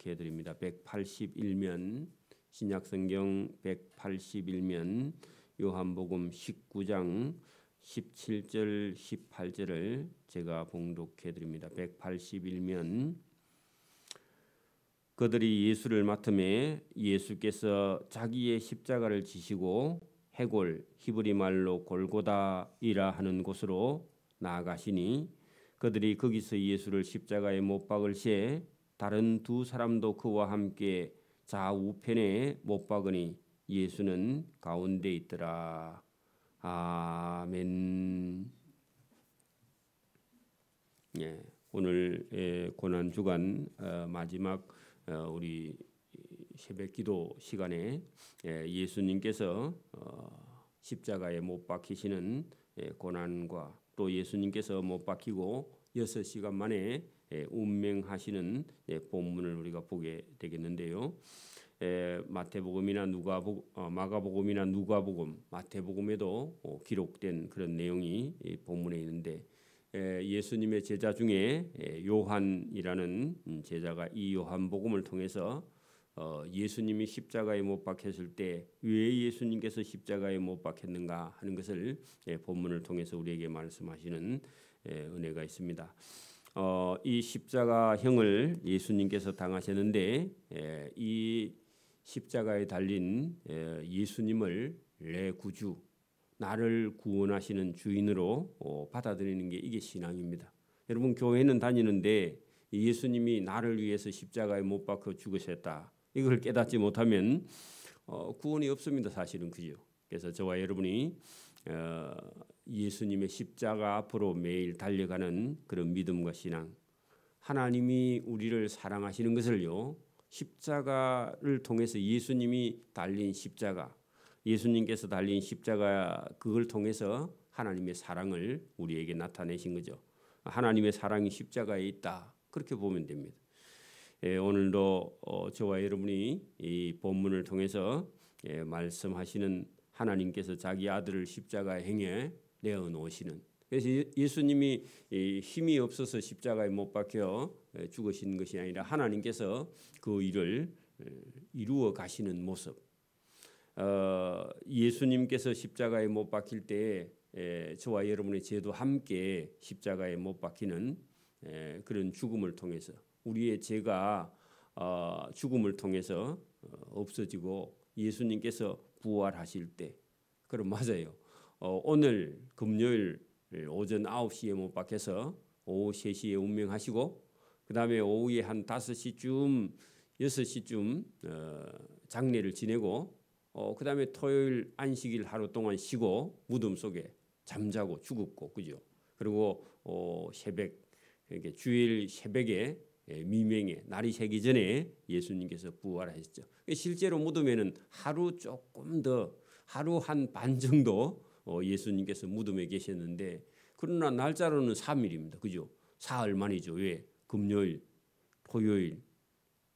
봉독해 드립니다. 181면 신약성경 181면 요한복음 19장 17절 18절을 제가 봉독해 드립니다. 181면 그들이 예수를 맡음에 예수께서 자기의 십자가를 지시고 해골 히브리 말로 골고다이라 하는 곳으로 나아가시니 그들이 거기서 예수를 십자가에 못 박을 시에 다른 두 사람도 그와 함께 좌우편에 못 박으니 예수는 가운데 있더라. 아멘. 예, 오늘 고난 주간 마지막 우리 새벽기도 시간에 예수님께서 십자가에 못 박히시는 고난과 또 예수님께서 못 박히고 6시간 만에 운명하시는 본문을 우리가 보게 되겠는데요. 마태복음이나 마가복음이나 누가복음, 마태복음에도 기록된 그런 내용이 본문에 있는데 예수님의 제자 중에 요한이라는 제자가 이 요한복음을 통해서 예수님이 십자가에 못 박혔을 때 왜 예수님께서 십자가에 못 박혔는가 하는 것을 본문을 통해서 우리에게 말씀하시는 은혜가 있습니다. 이 십자가형을 예수님께서 당하셨는데 이 십자가에 달린 예수님을 내 구주, 나를 구원하시는 주인으로 받아들이는 게 이게 신앙입니다. 여러분 교회는 다니는데 예수님이 나를 위해서 십자가에 못 박혀 죽으셨다. 이걸 깨닫지 못하면 구원이 없습니다. 사실은 그죠. 그래서 저와 여러분이 예수님의 십자가 앞으로 매일 달려가는 그런 믿음과 신앙, 하나님이 우리를 사랑하시는 것을요, 십자가를 통해서 예수님이 달린 십자가, 예수님께서 달린 십자가 그걸 통해서 하나님의 사랑을 우리에게 나타내신 거죠. 하나님의 사랑이 십자가에 있다. 그렇게 보면 됩니다. 오늘도 저와 여러분이 이 본문을 통해서 말씀하시는 하나님께서 자기 아들을 십자가에 행해 내어놓으시는, 그래서 예수님이 힘이 없어서 십자가에 못 박혀 죽으신 것이 아니라 하나님께서 그 일을 이루어 가시는 모습, 예수님께서 십자가에 못 박힐 때 저와 여러분의 죄도 함께 십자가에 못 박히는 그런 죽음을 통해서 우리의 죄가 죽음을 통해서 없어지고 예수님께서 부활하실 때, 그럼 맞아요. 오늘 금요일 오전 9시에 못 박혀서 오후 3시에 운명하시고 그 다음에 오후에 한 5시쯤 6시쯤 장례를 지내고 그 다음에 토요일 안식일 하루 동안 쉬고 무덤 속에 잠자고 죽었고, 그죠? 그리고 새벽, 그러니까 주일 새벽에 미명에 날이 새기 전에 예수님께서 부활하셨죠. 실제로 무덤에는 하루 조금 더, 하루 한 반 정도 예수님께서 무덤에 계셨는데, 그러나 날짜로는 3일입니다. 그죠? 사흘 만이죠. 왜? 금요일, 토요일,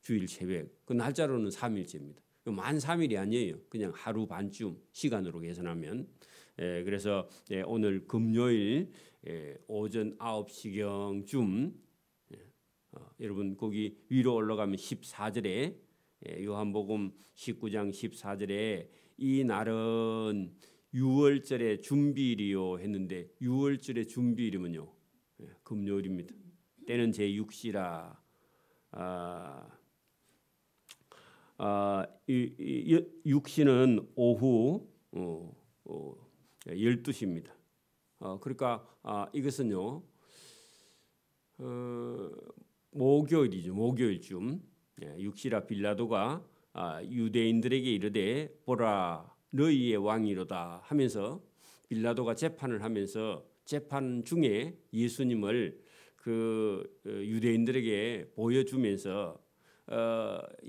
주일 새벽. 그 날짜로는 3일째입니다. 만 3일이 아니에요. 그냥 하루 반쯤 시간으로 계산하면. 그래서 오늘 금요일 오전 9시경쯤 여러분 거기 위로 올라가면 14절에 요한복음 19장 14절에 이 날은 유월절의 준비일이요 했는데, 유월절의 준비일이면요 금요일입니다. 때는 제6시라. 육시는 오후 12시입니다. 그러니까 이것은요 목요일이죠. 목요일쯤 육시라 빌라도가 유대인들에게 이르되 보라 너희의 왕이로다 하면서 빌라도가 재판을 하면서 재판 중에 예수님을 그 유대인들에게 보여주면서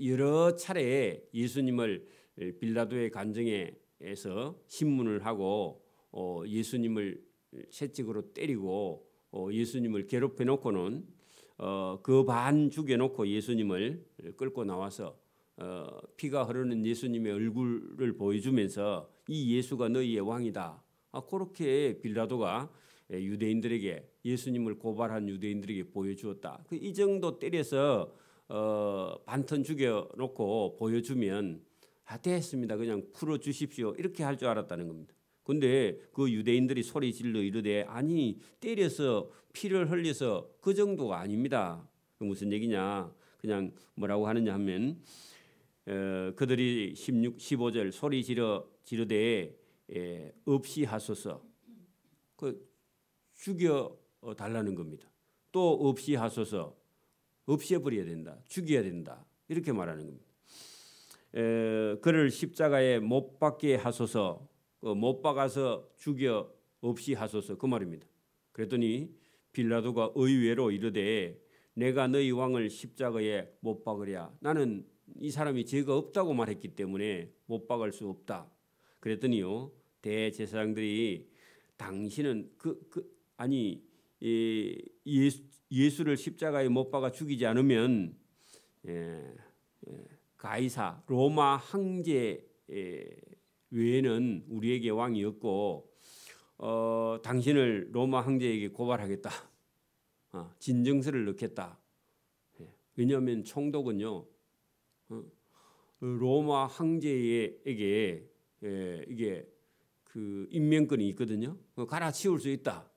여러 차례 예수님을 빌라도의 관정에서 신문을 하고 예수님을 채찍으로 때리고 예수님을 괴롭혀 놓고는 그 반 죽여놓고 예수님을 끌고 나와서 피가 흐르는 예수님의 얼굴을 보여주면서 이 예수가 너희의 왕이다. 그렇게 빌라도가 유대인들에게, 예수님을 고발한 유대인들에게 보여주었다. 이 정도 때려서 반턴 죽여놓고 보여주면 됐습니다. 그냥 풀어주십시오. 이렇게 할 줄 알았다는 겁니다. 근데 그 유대인들이 소리 질러 이르되 아니 때려서 피를 흘려서 그 정도가 아닙니다. 무슨 얘기냐? 그냥 뭐라고 하느냐 하면 그들이 15절 소리 지르되 없이 하소서. 그 죽여 달라는 겁니다. 또 없이 하소서. 없애버려야 된다. 죽여야 된다. 이렇게 말하는 겁니다. 그를 십자가에 못 박게 하소서. 못 박아서 죽여 없이 하소서. 그 말입니다. 그랬더니 빌라도가 의외로 이르되 내가 너희 왕을 십자가에 못 박으랴. 나는 이 사람이 죄가 없다고 말했기 때문에 못 박을 수 없다. 그랬더니요 대제사장들이 당신은 예수를 십자가에 못 박아 죽이지 않으면 가이사 로마 황제 외에는 우리에게 왕이 없고 당신을 로마 황제에게 고발하겠다. 진정서를 넣겠다. 왜냐하면 총독은요 로마 황제에게 이게 그 임명권이 있거든요. 갈아치울 수 있다.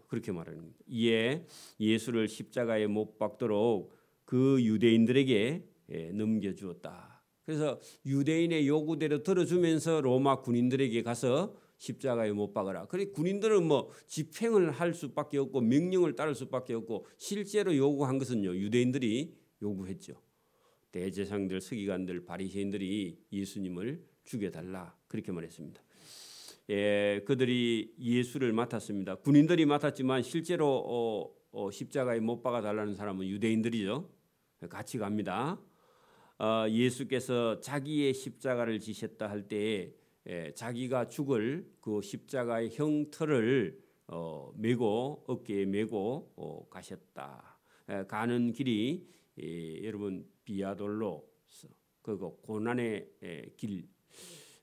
그렇게 말하는 겁니다. 이에 예수를 십자가에 못 박도록 그 유대인들에게 넘겨주었다. 그래서 유대인의 요구대로 들어주면서 로마 군인들에게 가서 십자가에 못 박아라. 그래 군인들은 뭐 집행을 할 수밖에 없고 명령을 따를 수밖에 없고 실제로 요구한 것은요 유대인들이 요구했죠. 대제사장들, 서기관들, 바리새인들이 예수님을 죽여달라 그렇게 말했습니다. 그들이 예수를 맡았습니다. 군인들이 맡았지만 실제로 십자가에 못 박아 달라는 사람은 유대인들이죠. 같이 갑니다. 예수께서 자기의 십자가를 지셨다 할 때에 자기가 죽을 그 십자가의 형틀을 메고 어깨에 메고 가셨다. 가는 길이 여러분 비아돌로 그리고 고난의 길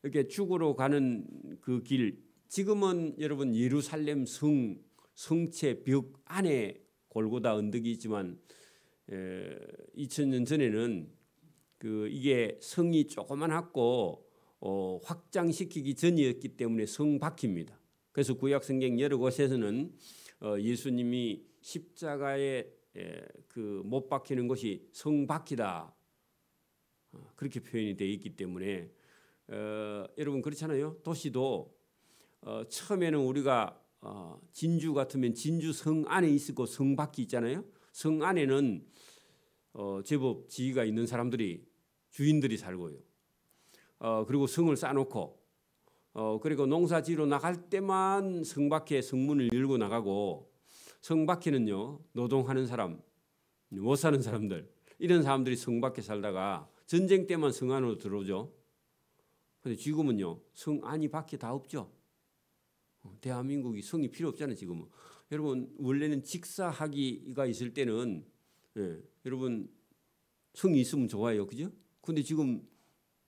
이렇게 죽으러 가는 그 길 지금은 여러분 예루살렘 성체 벽 안에 골고다 언덕이 있지만 2000년 전에는 이게 성이 조그만하고 확장시키기 전이었기 때문에 성 밖입니다. 그래서 구약 성경 여러 곳에서는 예수님이 십자가에 못 박히는 곳이 성 밖이다 그렇게 표현이 되어 있기 때문에 여러분 그렇잖아요. 도시도 처음에는 우리가 진주 같으면 진주 성 안에 있고 성 밖이 있잖아요. 성 안에는 제법 지위가 있는 사람들이 주인들이 살고요. 그리고 성을 쌓아놓고 그리고 농사지로 나갈 때만 성 밖에 성문을 열고 나가고 성 밖에는요 노동하는 사람, 못 사는 사람들 이런 사람들이 성 밖에 살다가 전쟁 때만 성 안으로 들어오죠. 근데 지금은요 성 안이 밖에 다 없죠. 대한민국이 성이 필요 없잖아요. 지금은 여러분 원래는 직사학위가 있을 때는 여러분 성이 있으면 좋아요, 그죠? 근데 지금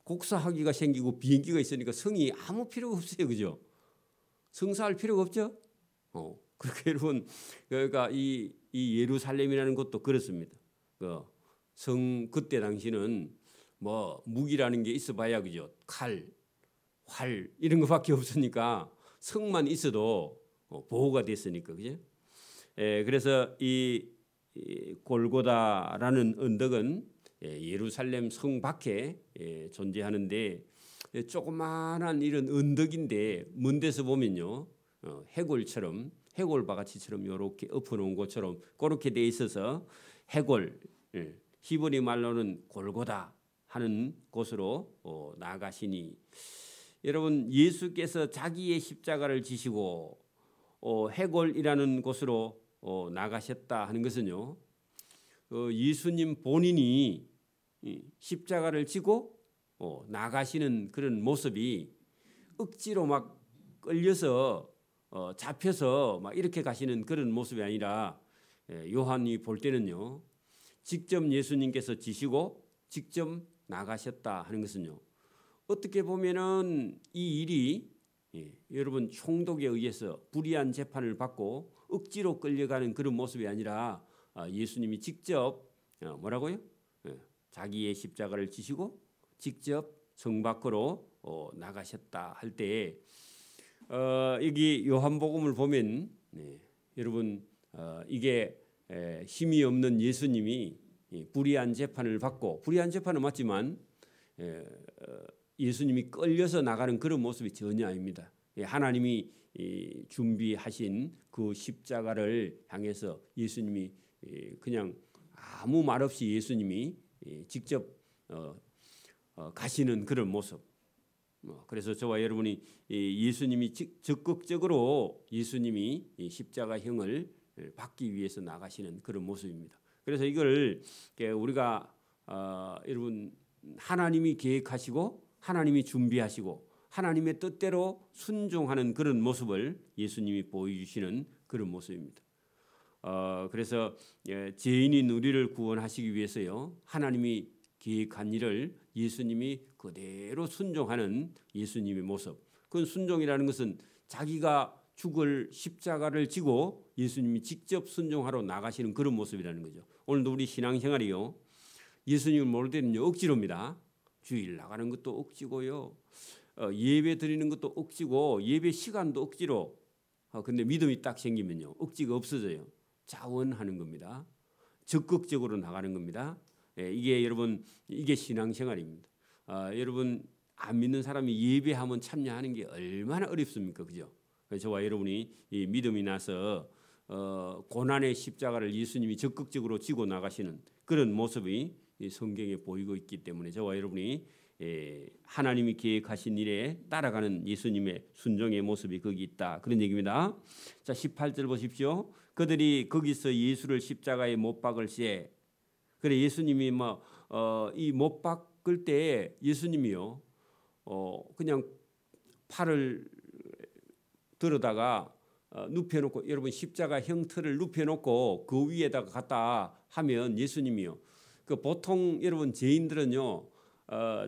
곡사학위가 생기고 비행기가 있으니까 성이 아무 필요가 없어요, 그죠? 성사할 필요가 없죠. 그렇게 여러분 그러니까 이 예루살렘이라는 것도 그렇습니다. 성 그때 당시는 뭐 무기라는 게 있어봐야 그죠? 칼, 활 이런 것밖에 없으니까 성만 있어도 보호가 됐으니까 그죠? 그래서 이 골고다라는 언덕은 예루살렘 성 밖에 존재하는데 조그마한 이런 언덕인데 먼 데서 보면요 해골처럼 해골바가지처럼 이렇게 엎어놓은 것처럼 그렇게 돼 있어서 해골 히브리 말로는 골고다 하는 곳으로 나아가시니 여러분 예수께서 자기의 십자가를 지시고 해골이라는 곳으로 나가셨다 하는 것은요 예수님 본인이 십자가를 지고 나가시는 그런 모습이 억지로 막 끌려서 잡혀서 막 이렇게 가시는 그런 모습이 아니라 요한이 볼 때는요 직접 예수님께서 지시고 직접 나가셨다 하는 것은요 어떻게 보면은 이 일이 여러분 총독에 의해서 불의한 재판을 받고 억지로 끌려가는 그런 모습이 아니라 예수님이 직접 뭐라고요? 자기의 십자가를 지시고 직접 성 밖으로 나가셨다 할 때 여기 요한복음을 보면 여러분 이게 힘이 없는 예수님이 불의한 재판을 받고 불의한 재판은 맞지만 예수님이 끌려서 나가는 그런 모습이 전혀 아닙니다. 하나님이 준비하신 그 십자가를 향해서 예수님이 그냥 아무 말 없이 예수님이 직접 가시는 그런 모습. 그래서 저와 여러분이 예수님이 적극적으로 예수님이 십자가형을 받기 위해서 나가시는 그런 모습입니다. 그래서 이걸 우리가 여러분 하나님이 계획하시고 하나님이 준비하시고 하나님의 뜻대로 순종하는 그런 모습을 예수님이 보여주시는 그런 모습입니다. 그래서 죄인인 우리를 구원하시기 위해서요 하나님이 계획한 일을 예수님이 그대로 순종하는 예수님의 모습. 그 순종이라는 것은 자기가 죽을 십자가를 지고 예수님이 직접 순종하러 나가시는 그런 모습이라는 거죠. 오늘도 우리 신앙생활이요 예수님을 모를 때는 억지로입니다. 주일 나가는 것도 억지고요. 예배 드리는 것도 억지고 예배 시간도 억지로. 근데 믿음이 딱 생기면요 억지가 없어져요. 자원하는 겁니다. 적극적으로 나가는 겁니다. 이게 여러분 이게 신앙생활입니다. 여러분 안 믿는 사람이 예배하면 참여하는 게 얼마나 어렵습니까, 그죠? 저와 여러분이 이 믿음이 나서 고난의 십자가를 예수님이 적극적으로 지고 나가시는 그런 모습이 성경에 보이고 있기 때문에 저와 여러분이 하나님이 계획하신 일에 따라가는 예수님의 순종의 모습이 거기 있다 그런 얘기입니다. 자 18절 보십시오. 그들이 거기서 예수를 십자가에 못 박을 시에 그래 예수님이 이 못 박을 때 예수님이요 그냥 팔을 들어다가 눕혀놓고 여러분 십자가 형틀을 눕혀놓고 그 위에다가 갖다 하면 예수님이요 그 보통 여러분 죄인들은요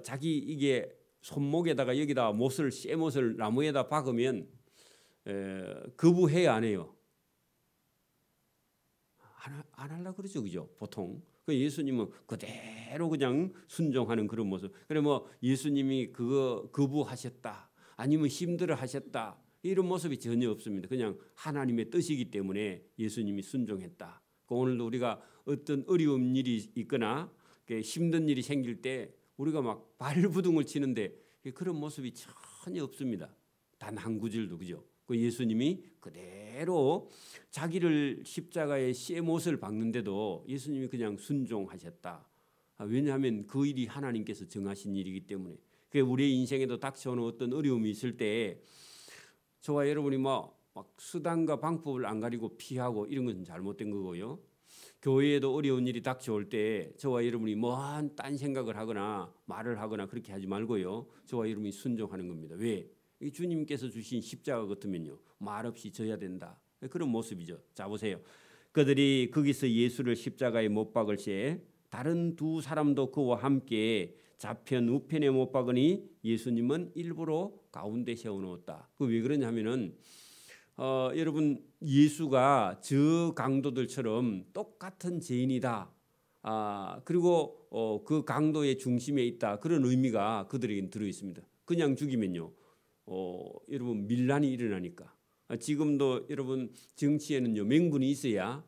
자기 이게 손목에다가 여기다 못을 쇠못을 나무에다 박으면 거부해야 안 해요. 안 하려고 그러죠, 그죠? 보통. 그 예수님은 그대로 그냥 순종하는 그런 모습. 그래 예수님이 그거 거부하셨다, 아니면 힘들어하셨다 이런 모습이 전혀 없습니다. 그냥 하나님의 뜻이기 때문에 예수님이 순종했다. 오늘도 우리가 어떤 어려운 일이 있거나 힘든 일이 생길 때 우리가 막 발부둥을 치는데 그런 모습이 전혀 없습니다. 단 한 구절도 그죠? 그 예수님이 그대로 자기를 십자가에 쇠못을 박는데도 예수님이 그냥 순종하셨다. 왜냐하면 그 일이 하나님께서 정하신 일이기 때문에. 우리의 인생에도 닥쳐오는 어떤 어려움이 있을 때 저와 여러분이 막 수단과 방법을 안 가리고 피하고 이런 것은 잘못된 거고요. 교회에도 어려운 일이 닥쳐올 때 저와 여러분이 뭐한 딴 생각을 하거나 말을 하거나 그렇게 하지 말고요. 저와 여러분이 순종하는 겁니다. 왜? 이 주님께서 주신 십자가 같으면요 말없이 져야 된다 그런 모습이죠. 자 보세요. 그들이 거기서 예수를 십자가에 못 박을 시에 다른 두 사람도 그와 함께 좌편 우편에 못 박으니 예수님은 일부러 가운데 세워놓았다. 그 왜 그러냐면은 여러분 예수가 저 강도들처럼 똑같은 죄인이다. 그리고 그 강도의 중심에 있다. 그런 의미가 그들에게 들어 있습니다. 그냥 죽이면요. 여러분 밀란이 일어나니까. 지금도 여러분 정치에는요 명분이 있어야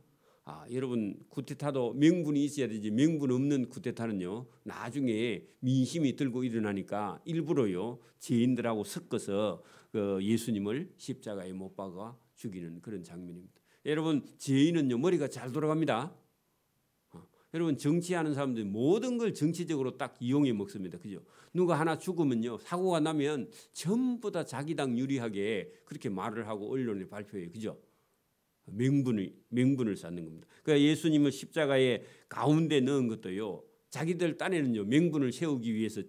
여러분 쿠데타도 명분이 있어야 되지 명분 없는 쿠데타는요 나중에 민심이 들고 일어나니까 일부러요 죄인들하고 섞어서 예수님을 십자가에 못 박아 죽이는 그런 장면입니다. 여러분 죄인은요 머리가 잘 돌아갑니다. 여러분 정치하는 사람들이 모든 걸 정치적으로 딱 이용해 먹습니다. 그죠? 누가 하나 죽으면요 사고가 나면 전부 다 자기 당 유리하게 그렇게 말을 하고 언론에 발표해요. 그죠? 명분을 쌓는 겁니다. 그러니까 예수님을 십자가에 가운데 넣은 것도요. 자기들 딴에는요 명분을 세우기 위해서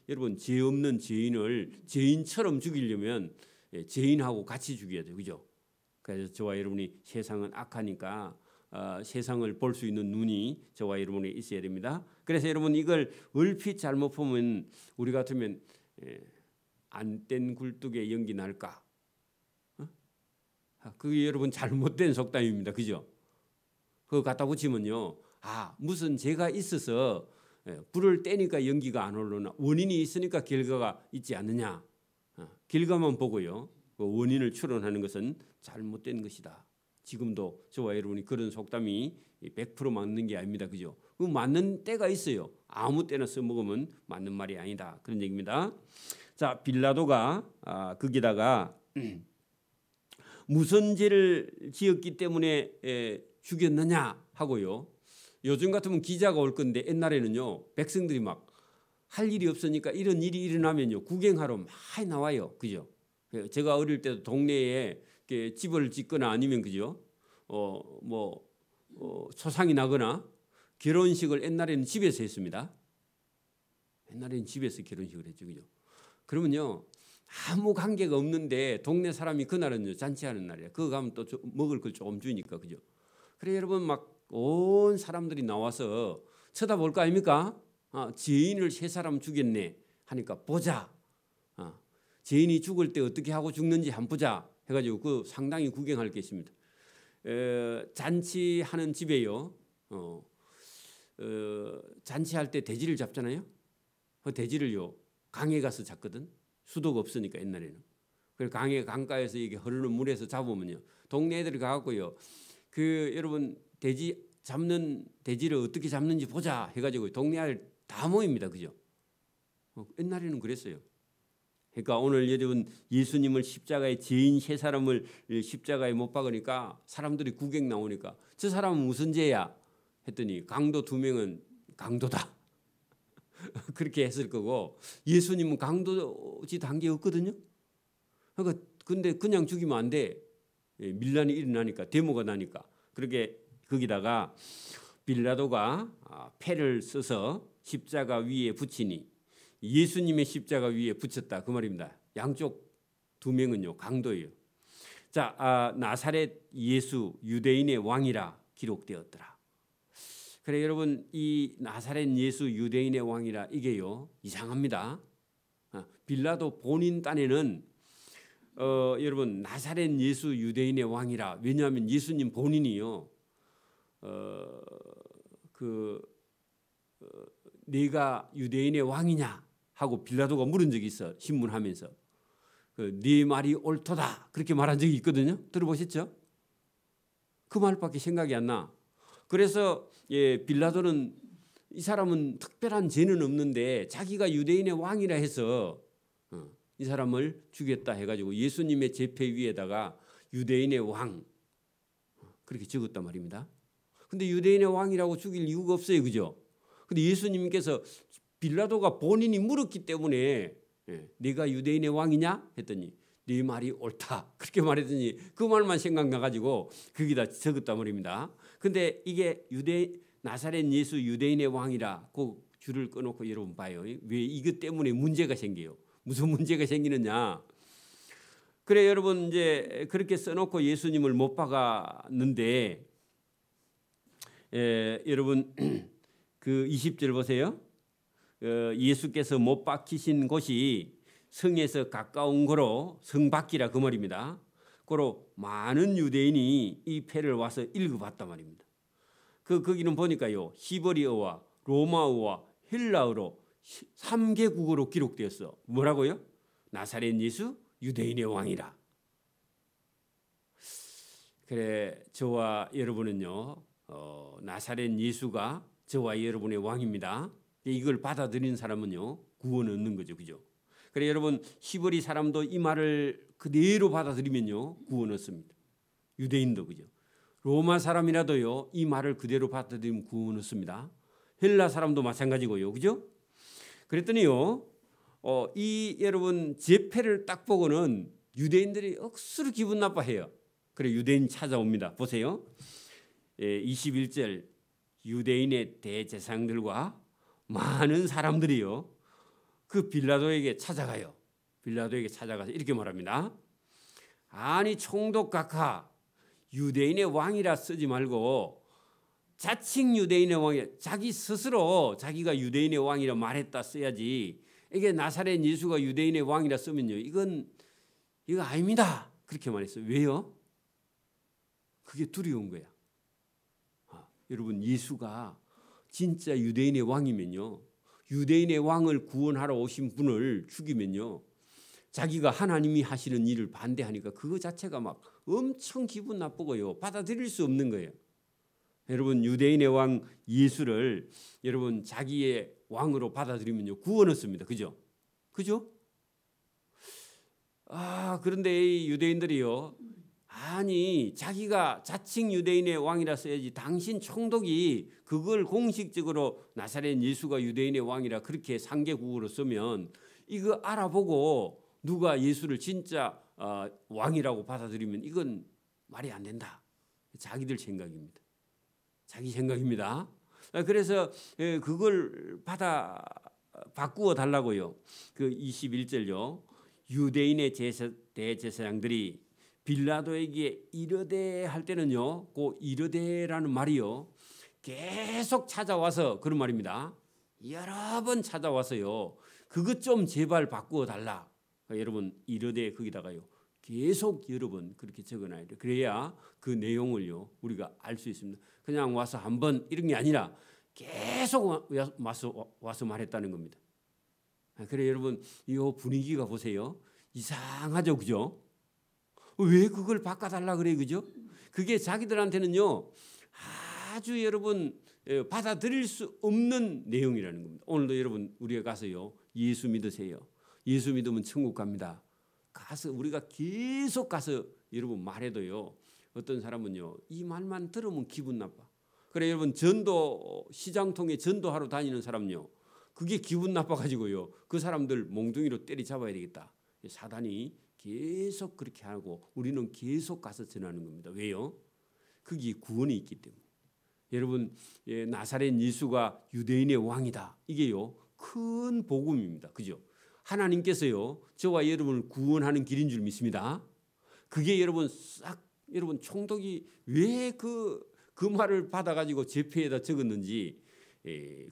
여러분 죄 없는 죄인을 죄인처럼 죽이려면 죄인하고 같이 죽여야 돼요. 그죠? 그래서 저와 여러분이 세상은 악하니까 세상을 볼 수 있는 눈이 저와 여러분에 있어야 됩니다. 그래서 여러분 이걸 얼핏 잘못 보면 우리 같으면 안 뗀 굴뚝에 연기 날까? 그게 여러분 잘못된 속담입니다. 그죠? 그거 갖다 붙이면요, 아, 무슨 죄가 있어서 불을 떼니까 연기가 안 오르나, 원인이 있으니까 결과가 있지 않느냐. 결과만 보고요, 그 원인을 추론하는 것은 잘못된 것이다. 지금도 저와 여러분이 그런 속담이 100% 맞는 게 아닙니다. 그죠? 그 맞는 때가 있어요. 아무 때나 써먹으면 맞는 말이 아니다. 그런 얘기입니다. 자, 빌라도가 거기다가 무슨 죄를 지었기 때문에 죽였느냐 하고요. 요즘 같으면 기자가 올 건데 옛날에는요, 백성들이 막 할 일이 없으니까 이런 일이 일어나면요, 구경하러 많이 나와요. 그죠? 제가 어릴 때도 동네에 집을 짓거나 아니면 그죠? 초상이 나거나 결혼식을 옛날에는 집에서 했습니다. 옛날에는 집에서 결혼식을 했죠. 그죠? 그러면요, 아무 관계가 없는데 동네 사람이 그날은요, 잔치하는 날이에요. 그거 가면 또 먹을 걸 조금 주니까. 그죠? 그래 여러분, 막 온 사람들이 나와서 쳐다볼 거 아닙니까? 죄인을 세 사람 죽였네 하니까 보자. 죄인이 죽을 때 어떻게 하고 죽는지 한번 보자 해가지고 그 상당히 구경할 게 있습니다. 잔치하는 집에요, 잔치할 때 돼지를 잡잖아요. 그 돼지를요, 강에 가서 잡거든. 수도가 없으니까 옛날에는. 그래서 강가에서 이게 흐르는 물에서 잡으면요, 동네 애들이 가갖고요, 여러분 돼지 잡는 돼지를 어떻게 잡는지 보자 해가지고 동네 아이들 다 모입니다. 그죠? 옛날에는 그랬어요. 그러니까 오늘 여러분 예수님을 십자가에 죄인 세 사람을 십자가에 못 박으니까 사람들이 구경 나오니까 저 사람은 무슨 죄야 했더니 강도 2명은 강도다. 그렇게 했을 거고 예수님은 강도짓 한 게 없거든요. 그러니까 근데 그냥 죽이면 안 돼. 밀란이 일어나니까, 데모가 나니까. 그렇게 거기다가 빌라도가 패를 써서 십자가 위에 붙이니 예수님의 십자가 위에 붙였다 그 말입니다. 양쪽 2명은요 강도예요. 자, 나사렛 예수 유대인의 왕이라 기록되었더라. 그래 여러분, 이 나사렛 예수 유대인의 왕이라 이게요 이상합니다. 빌라도 본인 딴에는 여러분 나사렛 예수 유대인의 왕이라, 왜냐하면 예수님 본인이요 네가 유대인의 왕이냐 하고 빌라도가 물은 적이 있어. 신문하면서 네 말이 옳도다 그렇게 말한 적이 있거든요. 들어보셨죠? 그 말밖에 생각이 안 나. 그래서 빌라도는 이 사람은 특별한 죄는 없는데 자기가 유대인의 왕이라 해서 이 사람을 죽였다 해가지고 예수님의 제패 위에다가 유대인의 왕 그렇게 적었단 말입니다. 근데 유대인의 왕이라고 죽일 이유가 없어요. 그죠? 근데 예수님께서 빌라도가 본인이 물었기 때문에 네가 유대인의 왕이냐 했더니 네 말이 옳다 그렇게 말했더니 그 말만 생각나가지고 거기다 적었단 말입니다. 근데 이게 나사렛 예수 유대인의 왕이라 그 줄을 꺼놓고 여러분 봐요. 왜 이것 때문에 문제가 생겨요? 무슨 문제가 생기느냐? 그래 여러분, 이제 그렇게 써놓고 예수님을 못 박았는데 여러분 그 20절 보세요. 예수께서 못 박히신 곳이 성에서 가까운 거로 성 밖이라 그 말입니다. 그로 많은 유대인이 이 패를 와서 읽어봤단 말입니다. 거기는 보니까요 히브리어와 로마어와 헬라어로 3개국어로 기록되었어. 뭐라고요? 나사렛 예수 유대인의 왕이라. 그래 저와 여러분은요 나사렛 예수가 저와 여러분의 왕입니다. 이걸 받아들이는 사람은요 구원 얻는 거죠. 그죠? 그래 여러분 히브리 사람도 이 말을 그대로 받아들이면요 구원 얻습니다. 유대인도 그죠? 로마 사람이라도요 이 말을 그대로 받아들이면 구원 얻습니다. 헬라 사람도 마찬가지고요. 그죠? 그랬더니요 이 여러분 제패를 딱 보고는 유대인들이 억수로 기분 나빠해요. 그래 유대인 찾아옵니다. 보세요. 21절 유대인의 대제사장들과 많은 사람들이요 그 빌라도에게 찾아가요. 빌라도에게 찾아가서 이렇게 말합니다. 아니 총독각하 유대인의 왕이라 쓰지 말고 자칭 유대인의 왕이, 자기 스스로 자기가 유대인의 왕이라 말했다 써야지. 이게 나사렛 예수가 유대인의 왕이라 쓰면요 이거 아닙니다 그렇게 말했어요. 왜요? 그게 두려운 거야. 여러분 예수가 진짜 유대인의 왕이면요, 유대인의 왕을 구원하러 오신 분을 죽이면요, 자기가 하나님이 하시는 일을 반대하니까 그거 자체가 막 엄청 기분 나쁘고요, 받아들일 수 없는 거예요. 여러분 유대인의 왕 예수를 여러분 자기의 왕으로 받아들이면요 구원 얻습니다. 그죠? 그죠? 그런데 이 유대인들이요, 아니 자기가 자칭 유대인의 왕이라 써야지, 당신 총독이 그걸 공식적으로 나사렛 예수가 유대인의 왕이라 그렇게 상계국어로 쓰면 이거 알아보고 누가 예수를 진짜 왕이라고 받아들이면 이건 말이 안 된다. 자기들 생각입니다. 자기 생각입니다. 그래서 그걸 바꾸어 달라고요. 그 21절요. 유대인의 대제사장들이 빌라도에게 이르되 할 때는요, 그 이르되라는 말이요, 계속 찾아와서 그런 말입니다. 여러 번 찾아와서요, 그것 좀 제발 바꾸어 달라. 여러분 이르되 거기다가요 계속 여러 번 그렇게 적어놔야 돼요. 그래야 그 내용을요 우리가 알 수 있습니다. 그냥 와서 한번 이런 게 아니라 계속 와서 말했다는 겁니다. 그래 여러분 이 분위기가 보세요. 이상하죠, 그죠? 왜 그걸 바꿔달라 그래, 그죠? 그게 자기들한테는요 아주 여러분 받아들일 수 없는 내용이라는 겁니다. 오늘도 여러분 우리가 가서요 예수 믿으세요. 예수 믿으면 천국 갑니다. 가서 우리가 계속 가서 여러분 말해도요, 어떤 사람은요 이 말만 들으면 기분 나빠. 그래 여러분 전도 시장통에 전도하러 다니는 사람요, 그게 기분 나빠가지고요 그 사람들 몽둥이로 때리잡아야 되겠다. 사단이 계속 그렇게 하고 우리는 계속 가서 전하는 겁니다. 왜요? 거기에 구원이 있기 때문에. 여러분 나사렛 예수가 유대인의 왕이다. 이게요 큰 복음입니다. 그죠? 하나님께서요 저와 여러분을 구원하는 길인 줄 믿습니다. 그게 여러분 여러분 총독이 왜 그 말을 받아가지고 제표에다 적었는지,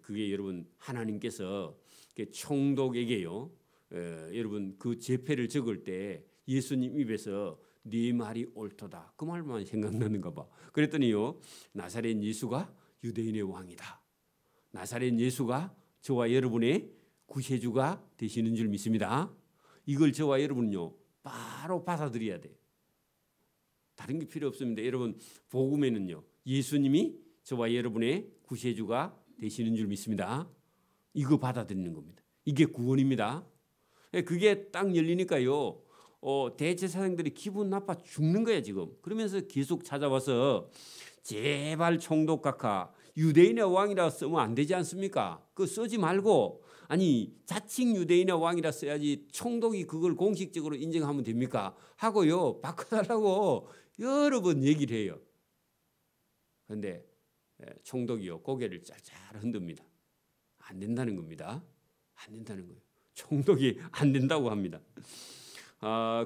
그게 여러분 하나님께서 총독에게요 여러분 그 제표를 적을 때 예수님 입에서 네 말이 옳도다 그 말만 생각나는가 봐. 그랬더니요 나사렛 예수가 유대인의 왕이다. 나사렛 예수가 저와 여러분의 구세주가 되시는 줄 믿습니다. 이걸 저와 여러분요 바로 받아들여야 돼요. 다른 게 필요 없습니다. 여러분 복음에는요 예수님이 저와 여러분의 구세주가 되시는 줄 믿습니다. 이거 받아들이는 겁니다. 이게 구원입니다. 그게 딱 열리니까요 대제사장들이 기분 나빠 죽는 거야 지금. 그러면서 계속 찾아와서 제발 총독 각하 유대인의 왕이라 쓰면 안 되지 않습니까? 그거 쓰지 말고 아니 자칭 유대인의 왕이라 써야지 총독이 그걸 공식적으로 인정하면 됩니까? 하고요 바꿔달라고 여러 번 얘기를 해요. 그런데 총독이요 고개를 짤짤 흔듭니다. 안 된다는 겁니다. 안 된다는 거예요. 총독이 안 된다고 합니다.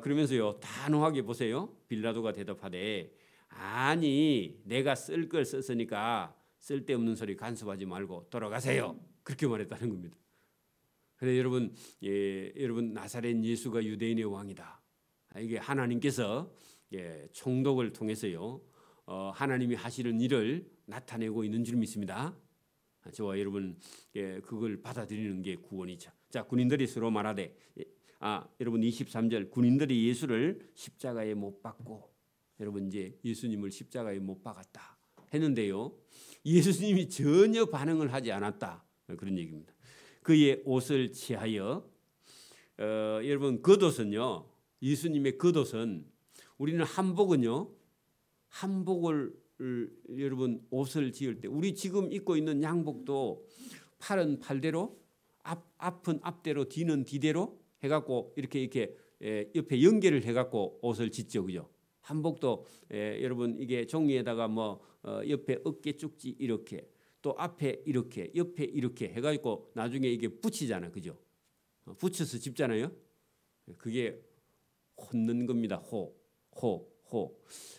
그러면서요 단호하게 보세요. 빌라도가 대답하되 아니 내가 쓸 걸 썼으니까 쓸데없는 소리 간섭하지 말고 돌아가세요. 그렇게 말했다는 겁니다. 그래서 여러분 여러분 나사렛 예수가 유대인의 왕이다. 이게 하나님께서 총독을 통해서요 하나님이 하시는 일을 나타내고 있는 줄 믿습니다. 저와 여러분 그걸 받아들이는 게 구원이죠. 자, 군인들이 서로 말하되 여러분 23절 군인들이 예수를 십자가에 못 박고 여러분 이제 예수님을 십자가에 못 박았다 했는데요 예수님이 전혀 반응을 하지 않았다 그런 얘기입니다. 그의 옷을 취하여 여러분 겉옷은요 예수님의 겉옷은 우리는 한복은요 한복을 여러분 옷을 지을 때 우리 지금 입고 있는 양복도 팔은 팔대로 앞은 앞대로 뒤는 뒤대로 해갖고 이렇게 옆에 연결을 해갖고 옷을 짓죠, 그죠? 한복도 여러분 이게 종이에다가 뭐 옆에 어깨 쭉지 이렇게 또 앞에 이렇게 옆에 이렇게 해가지고 나중에 이게 붙이잖아, 그죠? 붙여서 집잖아요. 그게 혼는 겁니다. 호.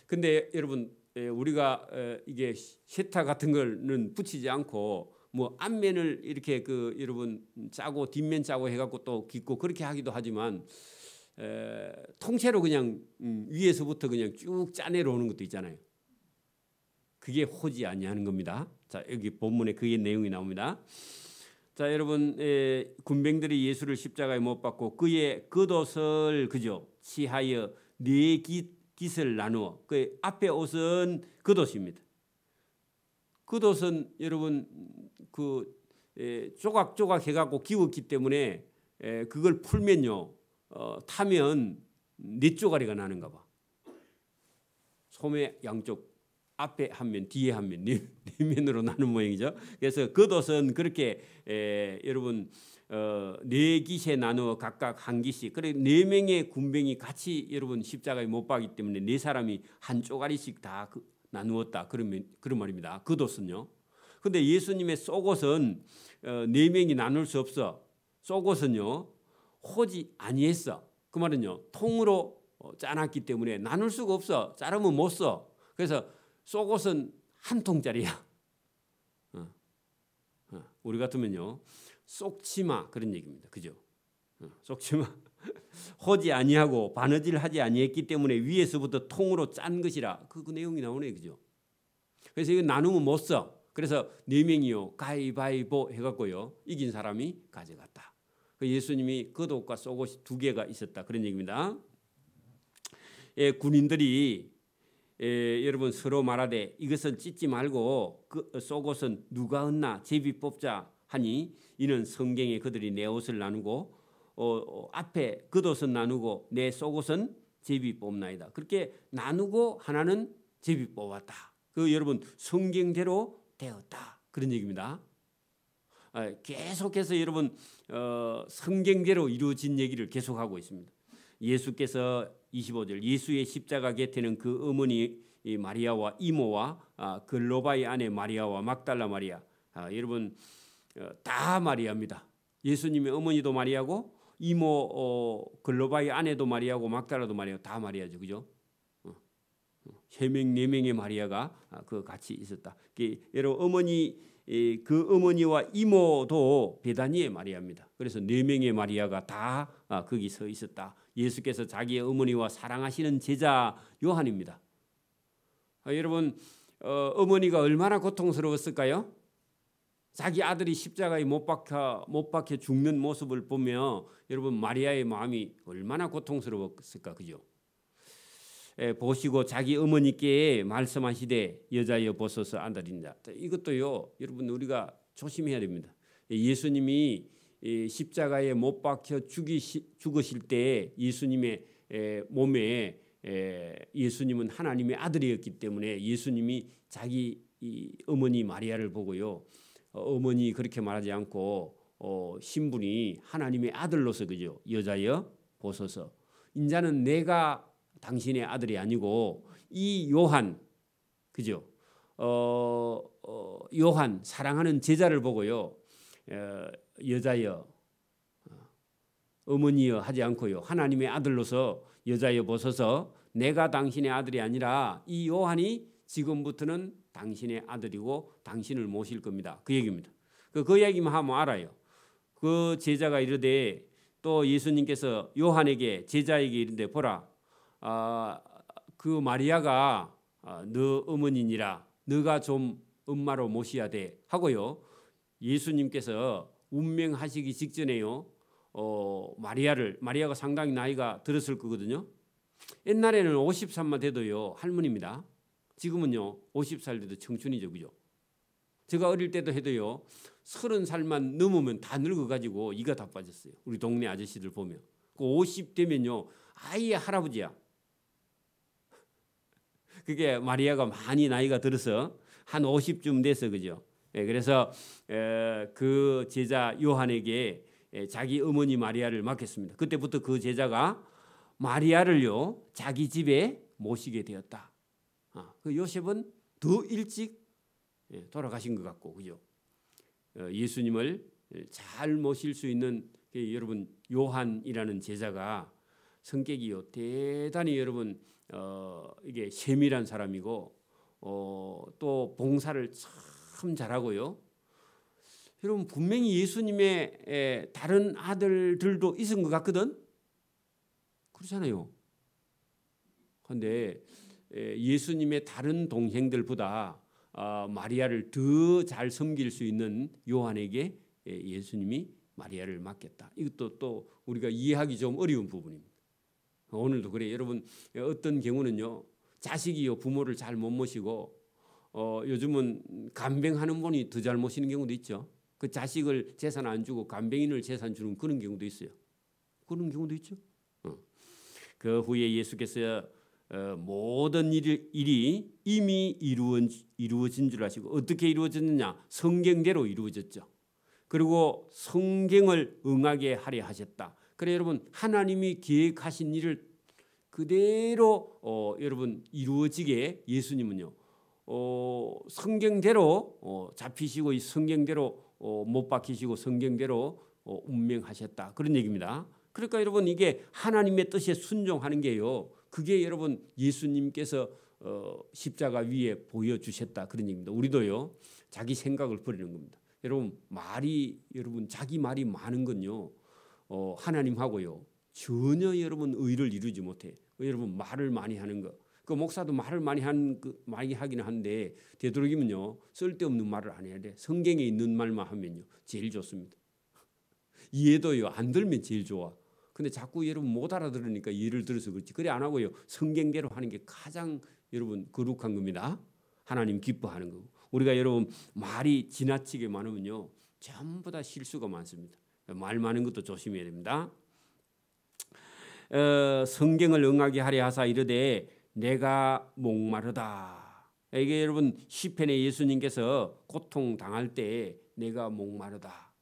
근데 여러분 우리가 이게 세타 같은 거는 붙이지 않고 뭐 앞면을 이렇게 여러분 짜고 뒷면 짜고 해갖고 또 깃고 그렇게 하기도 하지만 통째로 그냥 위에서부터 그냥 쭉 짜내려 오는 것도 있잖아요. 그게 호지 아니하는 겁니다. 자, 여기 본문에 그게 내용이 나옵니다. 자, 여러분, 군병들이 예수를 십자가에 못 박고 그의 겉옷을 그죠 치하여 네 깃을 나누어 그 앞에 옷은 겉옷입니다. 겉옷은 여러분 그 조각조각 해갖고 기웠기 때문에 그걸 풀면요 타면 네 쪼가리가 나는가 봐. 소매 양쪽 앞에 한 면, 뒤에 한 면, 네 면으로 나는 모양이죠. 그래서 겉옷은 그렇게 여러분 네 깃에 나누어 각각 한 깃씩. 그래 네 명의 군병이 같이 여러분 십자가에 못 박기 때문에 네 사람이 한 쪼가리씩 다 나누었다. 그런 말입니다. 겉옷은요. 근데 예수님의 속옷은 네 명이 나눌 수 없어. 속옷은요 호지 아니했어. 그 말은요 통으로 짜놨기 때문에 나눌 수가 없어. 자르면 못 써. 그래서 속옷은 한 통짜리야. 우리 같으면요 쏙치마 그런 얘기입니다. 그죠? 쏙치마 호지 아니하고 바느질하지 아니했기 때문에 위에서부터 통으로 짠 것이라 그 내용이 나오네. 그죠? 그래서 이거 나누면 못 써. 그래서 네 명이요 가위바위보 해갖고요 이긴 사람이 가져갔다. 예수님이 겉옷과 속옷이 두 개가 있었다 그런 얘기입니다. 군인들이 여러분 서로 말하되 이것은 찢지 말고 그 속옷은 누가 얻나 제비 뽑자 하니 이는 성경에 그들이 내 옷을 나누고 앞에 겉옷은 나누고 내 속옷은 제비 뽑나이다. 그렇게 나누고 하나는 제비 뽑았다. 그 여러분 성경대로 되었다 그런 얘기입니다. 계속해서 여러분 성경대로 이루어진 얘기를 계속하고 있습니다. 예수께서 25절 예수의 십자가 곁에는 그 어머니 마리아와 이모와 글로바의 아내 마리아와 막달라 마리아 여러분 다 마리아입니다. 예수님의 어머니도 마리아고 이모 글로바의 아내도 마리아고 막달라도 마리아 다 마리아죠. 그죠? 세 명, 네 명의 마리아가 그 같이 있었다. 여러분 어머니 그 어머니와 이모도 베다니의 마리아입니다. 그래서 네 명의 마리아가 다 거기 서 있었다. 예수께서 자기의 어머니와 사랑하시는 제자 요한입니다. 여러분 어머니가 얼마나 고통스러웠을까요? 자기 아들이 십자가에 못 박혀 죽는 모습을 보며 여러분 마리아의 마음이 얼마나 고통스러웠을까. 그죠? 보시고 자기 어머니께 말씀하시되 여자여 보소서 아들이니라. 이것도요 여러분 우리가 조심해야 됩니다. 예수님이 십자가에 못 박혀 죽으실 때 예수님의 몸에 예수님은 하나님의 아들이었기 때문에 예수님이 자기 어머니 마리아를 보고요 어머니 그렇게 말하지 않고 신분이 하나님의 아들로서 그죠 여자여 보소서 인자는 내가 당신의 아들이 아니고 이 요한 그죠? 요한 사랑하는 제자를 보고요 여자여 어머니여 하지 않고요 하나님의 아들로서 여자여 보소서 내가 당신의 아들이 아니라 이 요한이 지금부터는 당신의 아들이고 당신을 모실 겁니다. 그 얘기입니다. 그 얘기만 하면 알아요. 그 제자가 이르되 또 예수님께서 요한에게 제자에게 이르되 보라 그 마리아가 너 어머니니라 너가 좀 엄마로 모셔야 돼 하고요. 예수님께서 운명하시기 직전에요. 마리아가 상당히 나이가 들었을 거거든요. 옛날에는 50살만 돼도요 할머니입니다. 지금은요 50살 돼도 청춘이죠. 그죠? 제가 어릴 때도 해도요 30살만 넘으면 다 늙어가지고 이가 다 빠졌어요. 우리 동네 아저씨들 보면. 50 되면요 아예 할아버지야. 그게 마리아가 많이 나이가 들어서 한 50쯤 돼서 그죠. 그래서 그 제자 요한에게 자기 어머니 마리아를 맡겼습니다. 그때부터 그 제자가 마리아를요 자기 집에 모시게 되었다. 그 요셉은 더 일찍 돌아가신 것 같고 그죠. 예수님을 잘 모실 수 있는 여러분 요한이라는 제자가 성격이요 대단히 여러분 이게 세밀한 사람이고 또 봉사를 참 잘하고요. 여러분 분명히 예수님의 다른 아들들도 있은 것 같거든. 그렇잖아요. 그런데 예수님의 다른 동생들보다 마리아를 더 잘 섬길 수 있는 요한에게 예수님이 마리아를 맡겼다. 이것도 또 우리가 이해하기 좀 어려운 부분입니다. 오늘도 그래. 여러분 어떤 경우는요, 자식이요 부모를 잘 못 모시고 요즘은 간병하는 분이 더 잘 모시는 경우도 있죠. 그 자식을 재산 안 주고 간병인을 재산 주는 그런 경우도 있어요. 그런 경우도 있죠. 그 후에 예수께서 모든 일이 이미 이루어진 줄 아시고, 어떻게 이루어졌느냐? 성경대로 이루어졌죠. 그리고 성경을 응하게 하려 하셨다. 그래 여러분, 하나님이 계획하신 일을 그대로 여러분 이루어지게 예수님은요 성경대로 잡히시고 성경대로 못 박히시고 성경대로 운명하셨다. 그런 얘기입니다. 그러니까 여러분 이게 하나님의 뜻에 순종하는 게요, 그게 여러분 예수님께서 십자가 위에 보여주셨다. 그런 얘기입니다. 우리도요 자기 생각을 버리는 겁니다. 여러분 여러분 자기 말이 많은 건요 하나님하고요 전혀 여러분 의를 이루지 못해. 여러분 말을 많이 하는 거. 그 목사도 말을 많이 하기는 한데 되도록이면요 쓸데없는 말을 안 해야 돼. 성경에 있는 말만 하면요 제일 좋습니다. 이해도요 안 들면 제일 좋아. 근데 자꾸 여러분 못 알아들으니까 이해를 들어서 그렇지. 그래 안 하고요 성경대로 하는 게 가장 여러분 거룩한 겁니다. 하나님 기뻐하는 거고. 우리가 여러분 말이 지나치게 많으면요 전부 다 실수가 많습니다. 말 많은 것도 조심해야 됩니다. 성경을 응하게 하려 하사 이르되 내가 목마르다. 이게 여러분 시편에 예수님께서 고통 당할 때 내가 목마르다.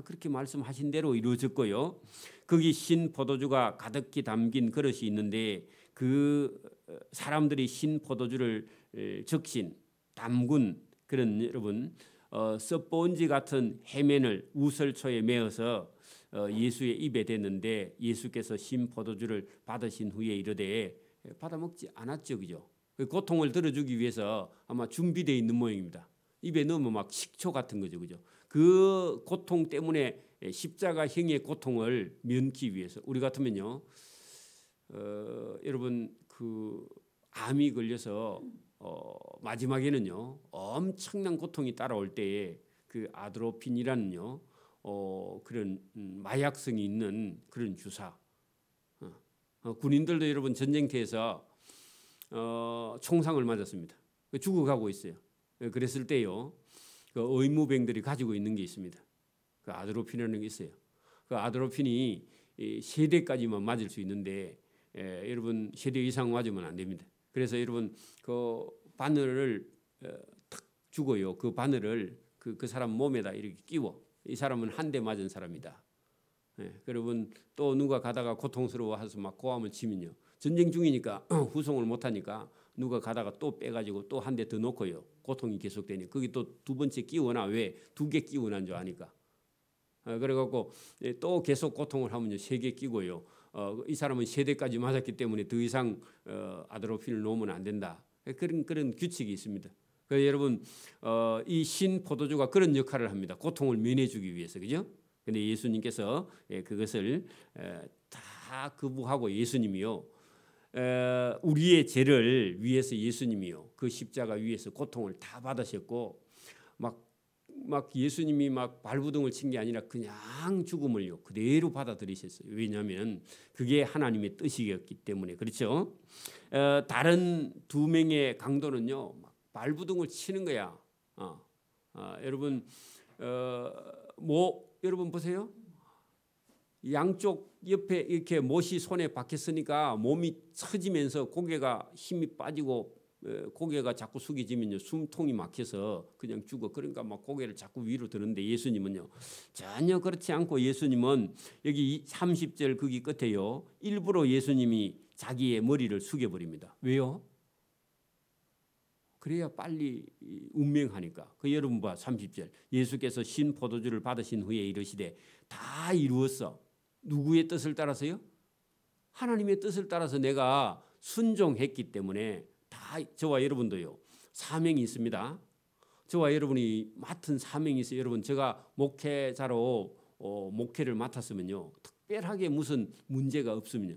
그렇게 말씀하신 대로 이루어졌고요. 거기 신 포도주가 가득히 담긴 그릇이 있는데 그 사람들이 신 포도주를 적신 담근 그런 여러분 썩본지 같은 해면을 우설초에 메어서 예수의 입에 댔는데 예수께서 신 포도주를 받으신 후에 이르되 받아 먹지 않았죠, 그죠? 고통을 덜어주기 위해서 아마 준비되어 있는 모양입니다. 입에 넣으면 막 식초 같은 거죠, 그죠? 그 고통 때문에 십자가형의 고통을 면기 위해서 우리 같으면요, 여러분 그 암이 걸려서 마지막에는요 엄청난 고통이 따라올 때에 그 아드로핀이라는요 그런 마약성이 있는 그런 주사. 군인들도 여러분 전쟁터에서 총상을 맞았습니다. 죽어가고 있어요. 그랬을 때요 그 의무병들이 가지고 있는 게 있습니다. 그 아드로핀이라는 게 있어요. 그 아드로핀이 3대까지만 맞을 수 있는데 여러분 3대 이상 맞으면 안 됩니다. 그래서 여러분 그 바늘을 탁 주고요. 그 바늘을 그 사람 몸에다 이렇게 끼워. 이 사람은 한 대 맞은 사람이다. 여러분 또 누가 가다가 고통스러워해서 막 고함을 치면요. 전쟁 중이니까 후송을 못하니까 누가 가다가 또 빼가지고 또 한 대 더 놓고요. 고통이 계속되니 거기 또 두 번째 끼워놔. 왜? 2개 끼워난 줄 아니까. 그래갖고 또 계속 고통을 하면요. 3개 끼고요. 이 사람은 3대까지 맞았기 때문에 더 이상 아드로핀을 놓으면 안 된다. 그런 규칙이 있습니다. 그래서 여러분 이 신 포도주가 그런 역할을 합니다. 고통을 면해주기 위해서, 그죠? 근데 예수님께서 그것을 다 거부하고 예수님이요 우리의 죄를 위해서 예수님이요 그 십자가 위에서 고통을 다 받으셨고 막 예수님이 막 발부둥을 친 게 아니라 그냥 죽음을요 그대로 받아들이셨어요. 왜냐하면 그게 하나님의 뜻이었기 때문에. 그렇죠? 다른 2명의 강도는요 막 발부둥을 치는 거야. 여러분 여러분 보세요. 양쪽 옆에 이렇게 못이 손에 박혔으니까 몸이 처지면서 고개가 힘이 빠지고 고개가 자꾸 숙여지면요 숨통이 막혀서 그냥 죽어. 그러니까 막 고개를 자꾸 위로 드는데 예수님은요 전혀 그렇지 않고 예수님은 여기 30절 거기 끝에요 일부러 예수님이 자기의 머리를 숙여버립니다. 왜요? 그래야 빨리 운명하니까. 그 여러분 봐 30절 예수께서 신 포도주를 받으신 후에 이르시되 다 이루었어. 누구의 뜻을 따라서요? 하나님의 뜻을 따라서 내가 순종했기 때문에 다 저와 여러분도요 사명이 있습니다. 저와 여러분이 맡은 사명이 있어요. 여러분 제가 목회자로 목회를 맡았으면요 특별하게 무슨 문제가 없으면요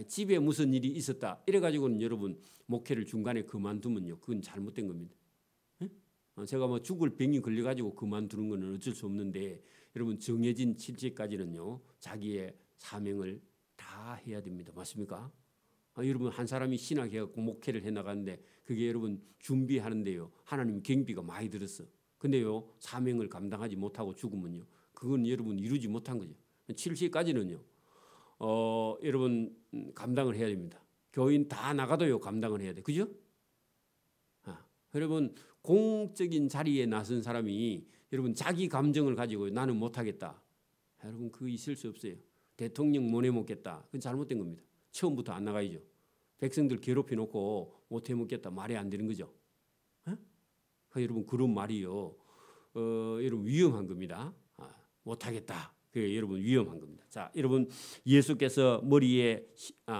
집에 무슨 일이 있었다 이래가지고는 여러분 목회를 중간에 그만두면요 그건 잘못된 겁니다. 제가 뭐 죽을 병이 걸려가지고 그만두는 것은 어쩔 수 없는데 여러분 정해진 실제까지는요 자기의 사명을 다 해야 됩니다. 맞습니까? 여러분 한 사람이 신학해갖고 목회를 해나가는데 그게 여러분 준비하는데요 하나님 경비가 많이 들었어. 근데요 사명을 감당하지 못하고 죽으면요 그건 여러분 이루지 못한 거죠. 70까지는요 여러분 감당을 해야 됩니다. 교인 다 나가도요 감당을 해야 돼. 그죠? 여러분 공적인 자리에 나선 사람이 여러분 자기 감정을 가지고 나는 못하겠다. 여러분 그거 있을 수 없어요. 대통령 못 해먹겠다. 그건 잘못된 겁니다. 처음부터 안 나가야죠. 백성들 괴롭혀놓고 못 해먹겠다. 말이 안 되는 거죠. 여러분 그런 말이요. 여러분 위험한 겁니다. 못하겠다. 그게 여러분 위험한 겁니다. 자, 여러분 예수께서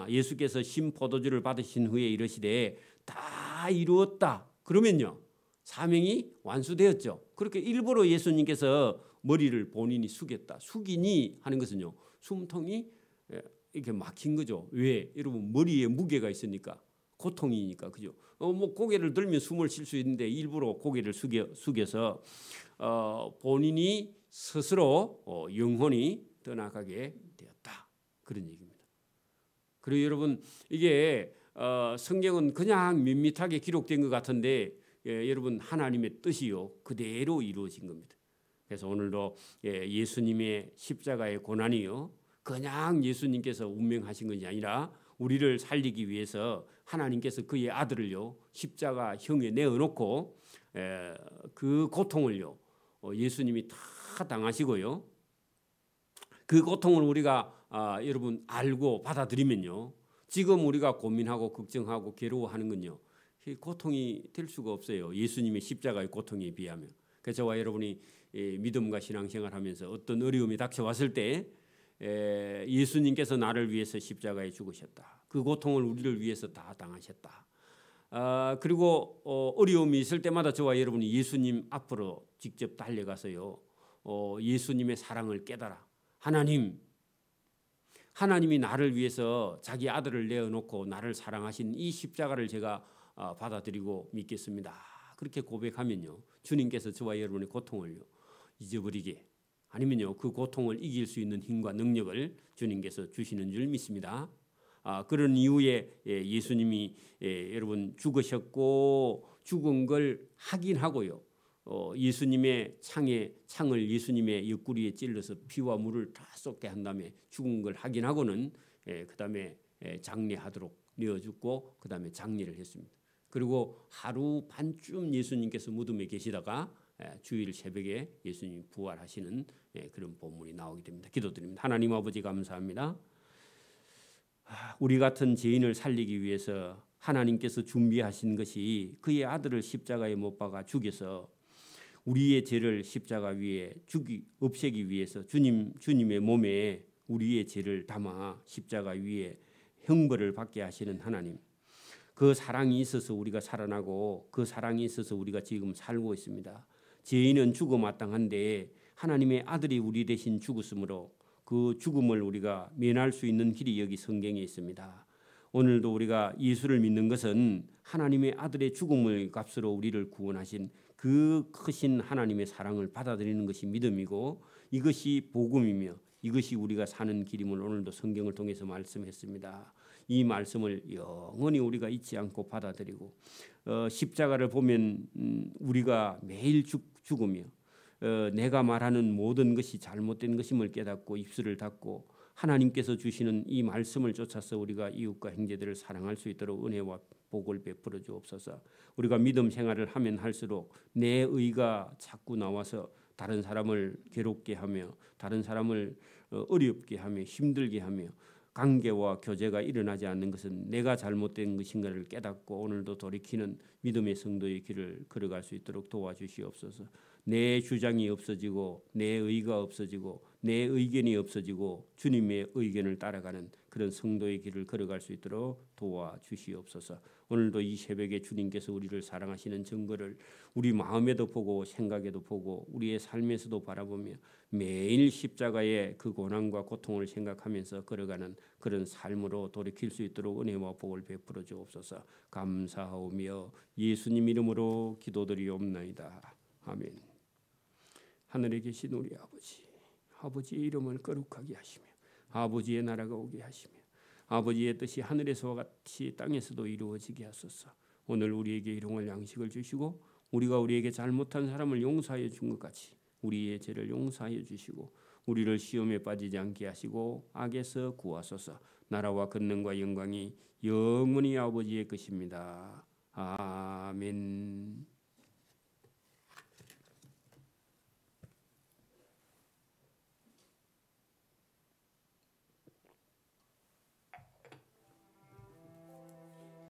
예수께서 신포도주를 받으신 후에 이르시되 다 이루었다. 그러면요 사명이 완수되었죠. 그렇게 일부러 예수님께서 머리를 본인이 숙였다. 숙이니 하는 것은요 숨통이 이렇게 막힌 거죠. 왜? 여러분 머리에 무게가 있으니까 고통이니까 그죠. 뭐 고개를 들면 숨을 쉴 수 있는데 일부러 고개를 숙여서 본인이 스스로 영혼이 떠나가게 되었다. 그런 얘기입니다. 그리고 여러분 이게 성경은 그냥 밋밋하게 기록된 것 같은데 여러분 하나님의 뜻이요 그대로 이루어진 겁니다. 그래서 오늘도 예수님의 십자가의 고난이요 그냥 예수님께서 운명하신 것이 아니라 우리를 살리기 위해서 하나님께서 그의 아들을요 십자가형에 내어놓고 그 고통을요 예수님이 다 당하시고요 그 고통을 우리가 여러분 알고 받아들이면요 지금 우리가 고민하고 걱정하고 괴로워하는 건요 고통이 될 수가 없어요. 예수님의 십자가의 고통에 비하면. 그래서 저와 여러분이 믿음과 신앙생활하면서 어떤 어려움이 닥쳐왔을 때 예수님께서 나를 위해서 십자가에 죽으셨다. 그 고통을 우리를 위해서 다 당하셨다. 그리고 어려움이 있을 때마다 저와 여러분이 예수님 앞으로 직접 달려가서요 예수님의 사랑을 깨달아. 하나님이 나를 위해서 자기 아들을 내어놓고 나를 사랑하신 이 십자가를 제가 받아들이고 믿겠습니다. 그렇게 고백하면요 주님께서 저와 여러분의 고통을요 잊어버리게 아니면요 그 고통을 이길 수 있는 힘과 능력을 주님께서 주시는 줄 믿습니다. 그런 이후에 예수님이 여러분 죽으셨고 죽은 걸 확인하고요 예수님의 창을 예수님의 옆구리에 찔러서 피와 물을 다 쏟게 한 다음에 죽은 걸 확인하고는 그 다음에 장례하도록 내어 죽고 그 다음에 장례를 했습니다. 그리고 하루 반쯤 예수님께서 무덤에 계시다가 주일 새벽에 예수님이 부활하시는 그런 본문이 나오게 됩니다. 기도드립니다. 하나님 아버지 감사합니다. 우리 같은 죄인을 살리기 위해서 하나님께서 준비하신 것이 그의 아들을 십자가에 못 박아 죽여서 우리의 죄를 십자가 위에 없애기 위해서 주님의 몸에 우리의 죄를 담아 십자가 위에 형벌을 받게 하시는 하나님. 그 사랑이 있어서 우리가 살아나고 그 사랑이 있어서 우리가 지금 살고 있습니다. 죄인은 죽어 마땅한데 하나님의 아들이 우리 대신 죽었으므로 그 죽음을 우리가 면할 수 있는 길이 여기 성경에 있습니다. 오늘도 우리가 예수를 믿는 것은 하나님의 아들의 죽음을 값으로 우리를 구원하신 그 크신 하나님의 사랑을 받아들이는 것이 믿음이고 이것이 복음이며 이것이 우리가 사는 길임을 오늘도 성경을 통해서 말씀했습니다. 이 말씀을 영원히 우리가 잊지 않고 받아들이고 십자가를 보면 우리가 매일 죽으며 내가 말하는 모든 것이 잘못된 것임을 깨닫고 입술을 닫고 하나님께서 주시는 이 말씀을 쫓아서 우리가 이웃과 형제들을 사랑할 수 있도록 은혜와 복을 베풀어 주옵소서. 우리가 믿음 생활을 하면 할수록 내 의가 자꾸 나와서 다른 사람을 괴롭게 하며 다른 사람을 어렵게 하며 힘들게 하며 관계와 교제가 일어나지 않는 것은 내가 잘못된 것인가를 깨닫고 오늘도 돌이키는 믿음의 성도의 길을 걸어갈 수 있도록 도와주시옵소서. 내 주장이 없어지고 내 의가 없어지고 내 의견이 없어지고 주님의 의견을 따라가는 그런 성도의 길을 걸어갈 수 있도록 도와주시옵소서. 오늘도 이 새벽에 주님께서 우리를 사랑하시는 증거를 우리 마음에도 보고 생각에도 보고 우리의 삶에서도 바라보며 매일 십자가의 그 고난과 고통을 생각하면서 걸어가는 그런 삶으로 돌이킬 수 있도록 은혜와 복을 베풀어 주옵소서. 감사하오며 예수님 이름으로 기도드리옵나이다. 아멘. 하늘에 계신 우리 아버지의 이름을 거룩하게 하시며 아버지의 나라가 오게 하시며 아버지의 뜻이 하늘에서와 같이 땅에서도 이루어지게 하소서. 오늘 우리에게 일용할 양식을 주시고 우리가 우리에게 잘못한 사람을 용서하여 준 것 같이 우리의 죄를 용서하여 주시고 우리를 시험에 빠지지 않게 하시고 악에서 구하소서. 나라와 권능과 영광이 영원히 아버지의 것입니다. 아멘.